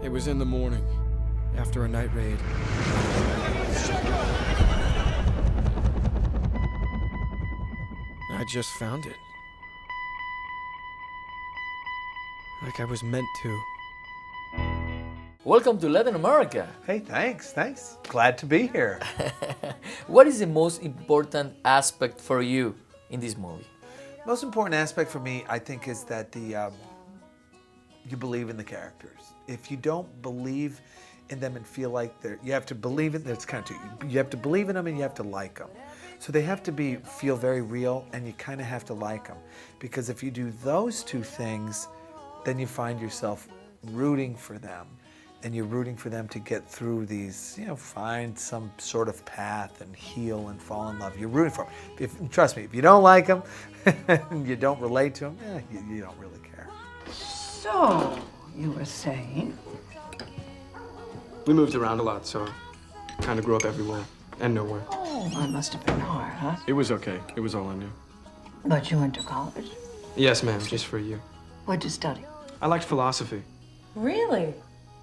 It was in the morning, after a night raid. I just found it. Like I was meant to. Welcome to Latin America. Hey, thanks. Glad to be here. What is the most important aspect for you in this movie? Most important aspect for me, I think, is that you believe in the characters. If you don't believe in them and feel like you have to believe in. There's kind of two. You have to believe in them and you have to like them. So they have to feel very real, and you kind of have to like them, because if you do those two things, then you find yourself rooting for them. And you're rooting for them to get through these, find some sort of path and heal and fall in love. You're rooting for them. Trust me, if you don't like them and you don't relate to them, you don't really care. So, you were saying? We moved around a lot, so kind of grew up everywhere and nowhere. Oh, that must have been hard, huh? It was okay. It was all I knew. But you went to college? Yes, ma'am, just for a year. What'd you study? I liked philosophy. Really?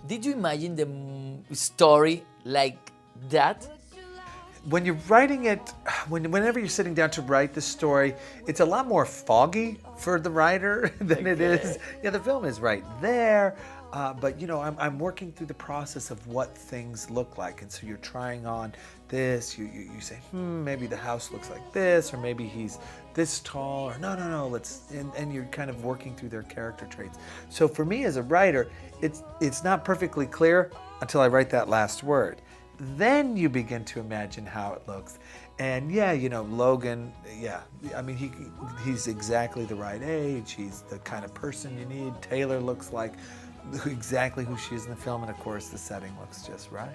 Did you imagine the story like that? When you're writing it, whenever you're sitting down to write the story, it's a lot more foggy for the writer than it is. Yeah, the film is right there, but I'm working through the process of what things look like, and so you're trying on this. You say, maybe the house looks like this, or maybe he's this tall, or no, let's, and you're kind of working through their character traits. So for me as a writer, it's not perfectly clear until I write that last word. Then you begin to imagine how it looks. And Logan, I mean, he's exactly the right age. He's the kind of person you need. Taylor looks like exactly who she is in the film, and of course the setting looks just right.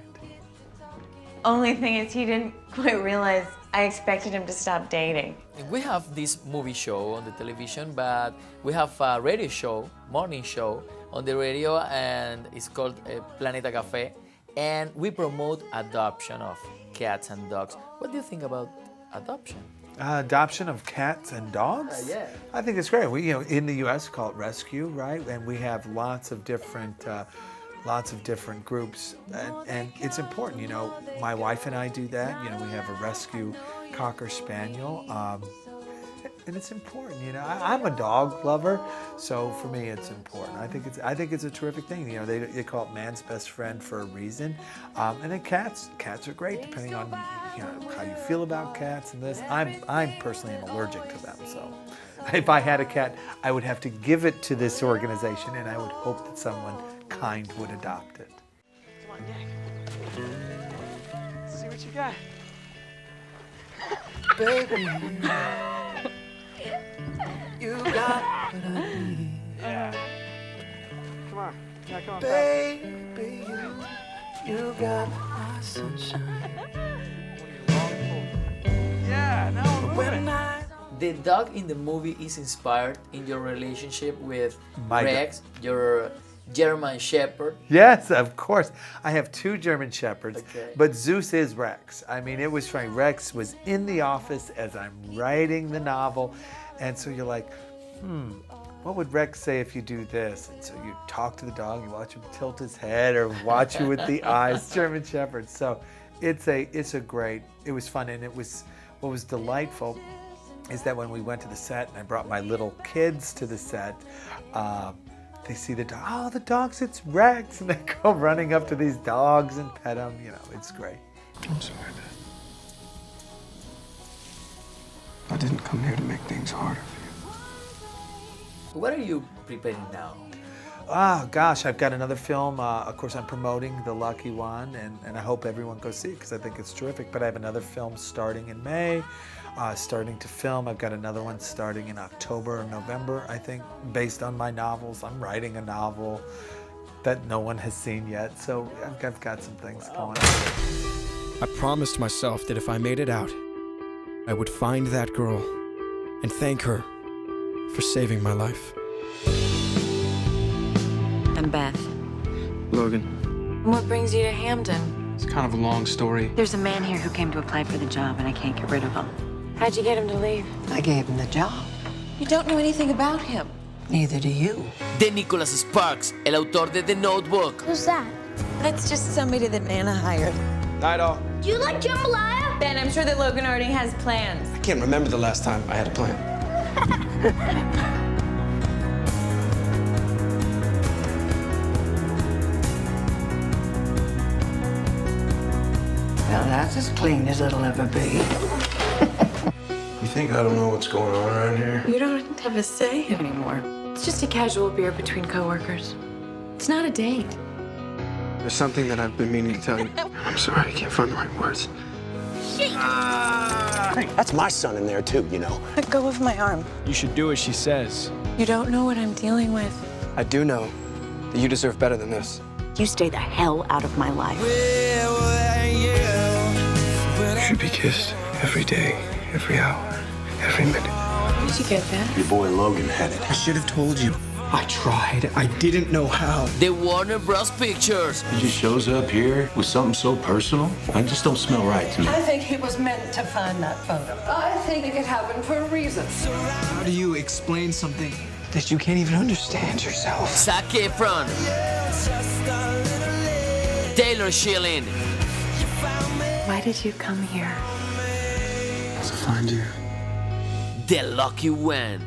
Only thing is, he didn't quite realize I expected him to stop dating. We have this movie show on the television, but we have a radio show, morning show, on the radio, and it's called Planeta Café. And we promote adoption of cats and dogs. What do you think about adoption? Adoption of cats and dogs? Yeah. I think it's great. We, in the U.S., we call it rescue, right? And we have lots of different groups, and it's important. My wife and I do that. We have a rescue Cocker Spaniel, and it's important. I'm a dog lover, so for me it's important. I think it's a terrific thing. They call it man's best friend for a reason. And then cats are great, depending on how you feel about cats and this. I'm personally am allergic to them, so if I had a cat, I would have to give it to this organization, and I would hope that someone kind would adopt it. Come on, Nick. Let's see what you got. Baby, you got what I need. Yeah. Come on. Yeah, come on. Baby, you got my sunshine. Yeah, now we're moving. The dog in the movie is inspired in your relationship with My Rex, your German Shepherd. Yes, of course. I have 2 German Shepherds, Okay. but Zeus is Rex. I mean, it was funny. Rex was in the office as I'm writing the novel, and so you're like, what would Rex say if you do this? And so you talk to the dog, you watch him tilt his head or watch you with the eyes, German Shepherd. So it was fun, and what was delightful is that when we went to the set and I brought my little kids to the set, they see the dog. Oh, the dogs, it's Rex. And they go running up to these dogs and pet them. It's great. I'm sorry, Beth. I didn't come here to make things harder for you. What are you preparing now? Gosh, I've got another film. Of course, I'm promoting The Lucky One, and I hope everyone goes see it because I think it's terrific. But I have another film starting in May, starting to film. I've got another one starting in October or November, I think, based on my novels. I'm writing a novel that no one has seen yet, so I've got some things going on. I promised myself that if I made it out, I would find that girl and thank her for saving my life. I'm Beth. Logan, What brings you to Hamden? it's kind of a long story. There's a man here who came to apply for the job, and I can't get rid of him. How'd you get him to leave? I gave him the job. You don't know anything about him. Neither do you. De Nicholas Sparks, el autor de The Notebook. Who's that? That's just somebody that Nana hired. Night all. Do you like jambalaya? Ben, I'm sure that Logan already has plans. I can't remember the last time I had a plan. Well, that's as clean as it'll ever be. You think I don't know what's going on around here? You don't have a say anymore. It's just a casual beer between coworkers. It's not a date. There's something that I've been meaning to tell you. I'm sorry, I can't find the right words. That's my son in there, too, you know. Let go of my arm. You should do as she says. You don't know what I'm dealing with. I do know that you deserve better than this. You stay the hell out of my life. You should be kissed every day, every hour, every minute. Did you get that? Your boy Logan had it. I should have told you. I tried. I didn't know how. The Warner Bros. Pictures. He just shows up here with something so personal. I just don't smell right to me. I think he was meant to find that photo. I think it happened for a reason. How do you explain something that you can't even understand yourself? Zac Efron. Taylor Schilling. Why did you come here? To find you. The Lucky One.